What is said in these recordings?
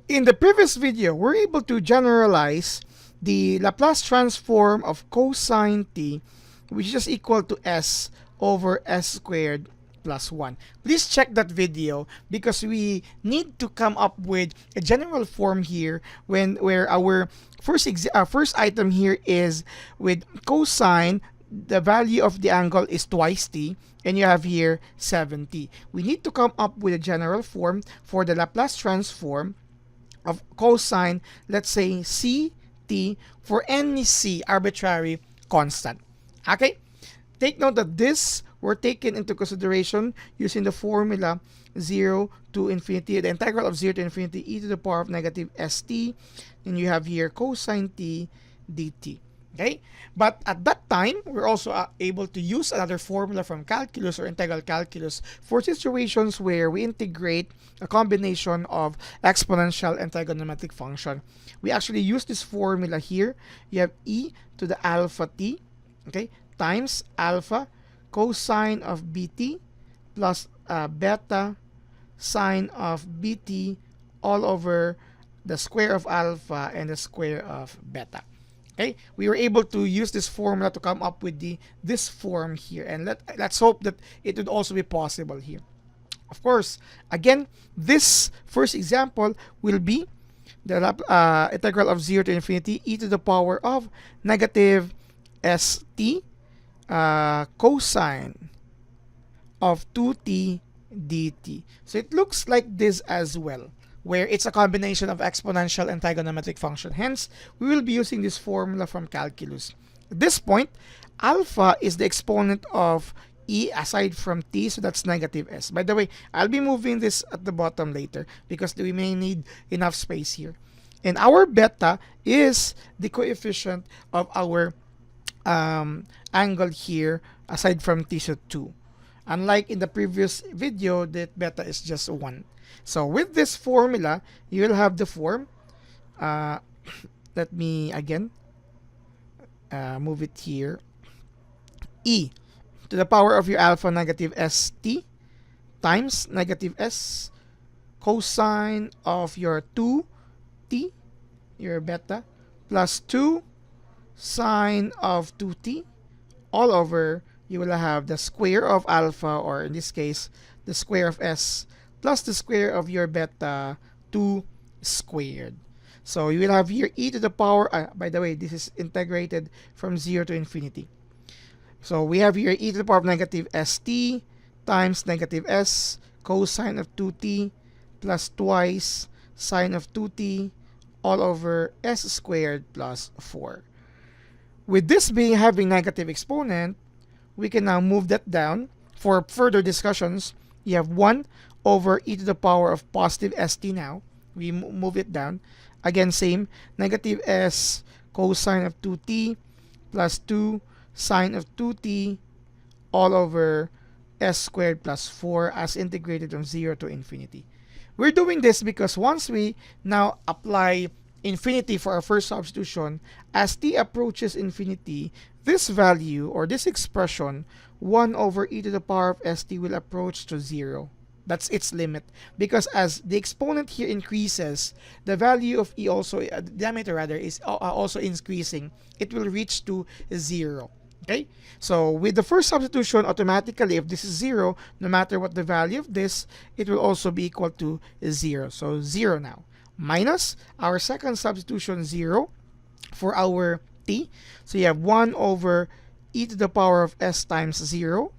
In the previous video, we're able to generalize the Laplace transform of cosine t, which is just equal to s over s squared plus 1. Please check that video because we need to come up with a general form here where our first item here is with cosine. The value of the angle is twice t, and you have here 70. We need to come up with a general form for the Laplace transform of cosine, let's say ct, for any c arbitrary constant. Okay? Take note that this were taken into consideration using the formula 0 to infinity, the integral of 0 to infinity e to the power of negative st, and you have here cosine t dt. Okay? But at that time, we're also able to use another formula from calculus or integral calculus for situations where we integrate a combination of exponential and trigonometric function. We actually use this formula here. You have e to the alpha t, okay, times alpha cosine of bt plus beta sine of bt all over the square of alpha and the square of beta. Okay, we were able to use this formula to come up with this form here, and let's hope that it would also be possible here. Of course, again, this first example will be the integral of 0 to infinity e to the power of negative st cosine of 2t dt. So it looks like this as well, where it's a combination of exponential and trigonometric function. Hence, we will be using this formula from calculus. At this point, alpha is the exponent of e aside from t, so that's negative s. By the way, I'll be moving this at the bottom later because we may need enough space here. And our beta is the coefficient of our angle here aside from t, so 2. Unlike in the previous video, that beta is just 1. So with this formula, you will have the form. Let me again move it here. E to the power of your alpha negative st times negative s cosine of your 2t, your beta, plus 2 sine of 2t all over, you will have the square of alpha, or in this case, the square of s plus the square of your beta 2 squared. So you will have here e to the power, by the way, this is integrated from 0 to infinity. So we have here e to the power of negative st times negative s cosine of 2t plus twice sine of 2t all over s squared plus 4. With this being having negative exponent, we can now move that down. For further discussions, you have 1 over e to the power of positive st now. We move it down. Again, same, negative s cosine of 2t plus 2 sine of 2t all over s squared plus 4 as integrated from 0 to infinity. We're doing this because once we now apply infinity for our first substitution, as t approaches infinity, this value or this expression 1 over e to the power of st will approach to 0. That's its limit, because as the exponent here increases, the value of e also, the diameter rather, is also increasing. It will reach to 0. Okay, so with the first substitution, automatically, if this is 0, no matter what the value of this, it will also be equal to 0. So 0 now. Minus our second substitution, 0 for our t. So you have 1 over e to the power of s times 0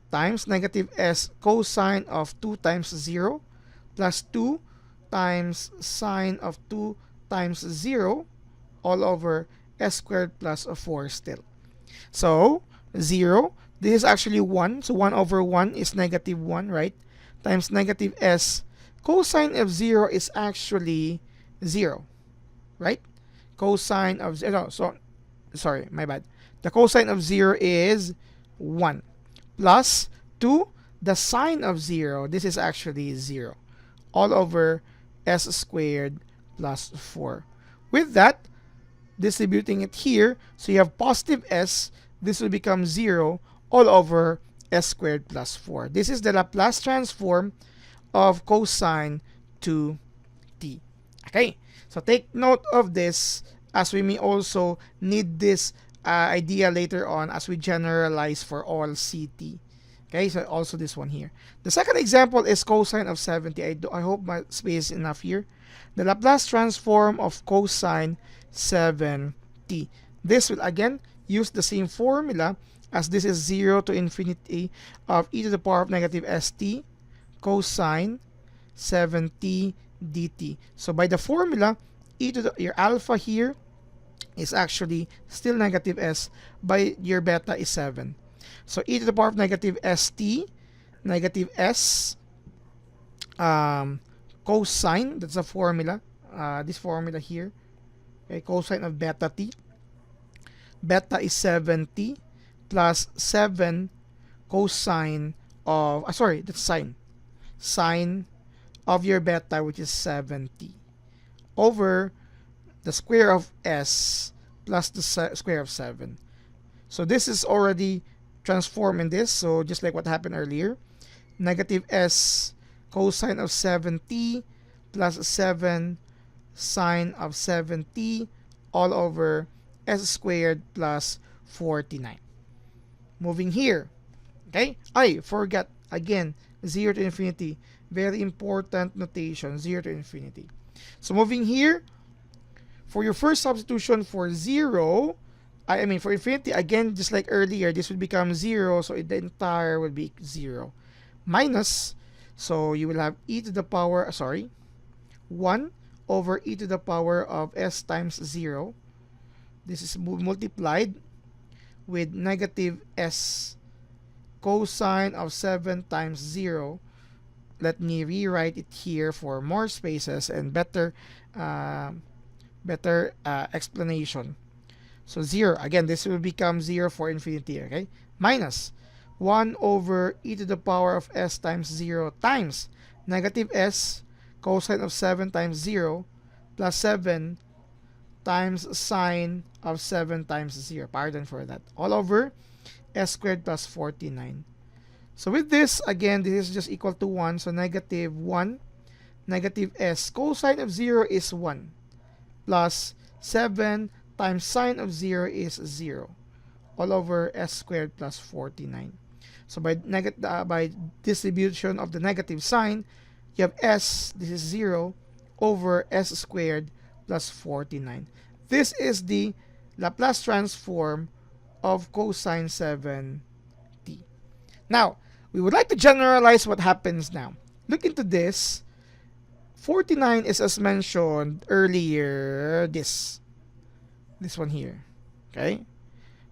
times negative s cosine of 2 times 0 plus 2 times sine of 2 times 0 all over s squared plus 4 still. So 0, this is actually 1, so 1 over 1 is negative 1, right? Times negative s cosine of 0 is actually 0, right? Cosine of 0, so sorry, my bad. The cosine of 0 is 1 plus 2, the sine of 0, this is actually 0, all over s squared plus 4. With that, distributing it here, so you have positive s, this will become 0 all over s squared plus 4. This is the Laplace transform of cosine to t. Okay, so take note of this, as we may also need this idea later on as we generalize for all ct. Okay, so also this one here. The second example is cosine of 70. I hope my space is enough here. The Laplace transform of cosine 7t. This will again use the same formula, as this is 0 to infinity of e to the power of negative st cosine 7t dt. So by the formula, e to the, your alpha here is actually still negative s, by your beta is 7. So e to the power of negative st, negative s, cosine, that's a formula, this formula here, okay, cosine of beta t. Beta is 7t plus 7 cosine of, sorry, that's sine. Sine of your beta, which is 7t, over the square of s plus the square of 7. So this is already transformed in this, so just like what happened earlier. Negative s cosine of 7t plus 7 sine of 7t all over s squared plus 49. Moving here, okay, I forgot again, 0 to infinity, very important notation, 0 to infinity. So moving here, for your first substitution for 0, I mean for infinity, again, just like earlier, this would become 0, so the entire would be 0. Minus, so you will have e to the power, 1 over e to the power of s times 0. This is multiplied with negative s cosine of 7 times 0. Let me rewrite it here for more spaces and better explanation. So 0, again, this will become 0 for infinity, okay? Minus 1 over e to the power of s times 0 times negative s cosine of 7 times 0 plus 7 times sine of 7 times 0. Pardon for that. All over s squared plus 49. So with this, again, this is just equal to 1. So negative 1, negative s cosine of 0 is 1 plus 7 times sine of 0 is 0 all over s squared plus 49. So by distribution of the negative sign, you have s, this is 0, over s squared plus 49. This is the Laplace transform of cosine 7t. Now, we would like to generalize what happens now. Look into this. 49 is, as mentioned earlier, this one here. Okay?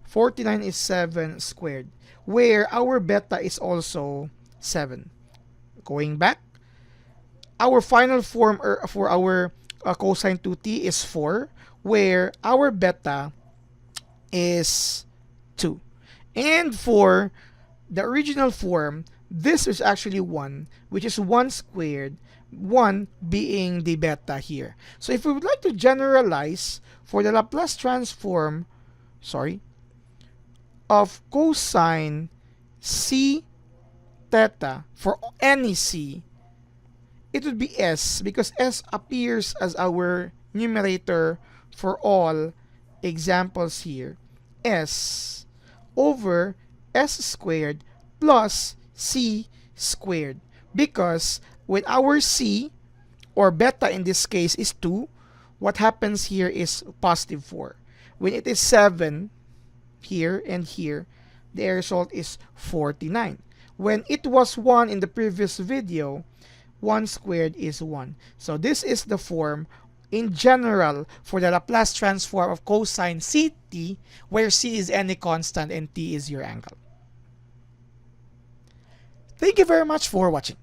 49 is 7 squared, where our beta is also 7. Going back, our final form for our cosine 2t is 4, where our beta is 2. And for the original form, this is actually 1, which is 1 squared, 1 being the beta here. So if we would like to generalize for the Laplace transform, of cosine c theta for any c, it would be s, because s appears as our numerator for all examples here. S over s squared plus c squared, because with our c, or beta in this case, is 2, what happens here is positive 4. When it is 7 here and here, the result is 49. When it was 1 in the previous video, 1 squared is 1. So this is the form in general for the Laplace transform of cosine ct, where c is any constant and t is your angle. Thank you very much for watching.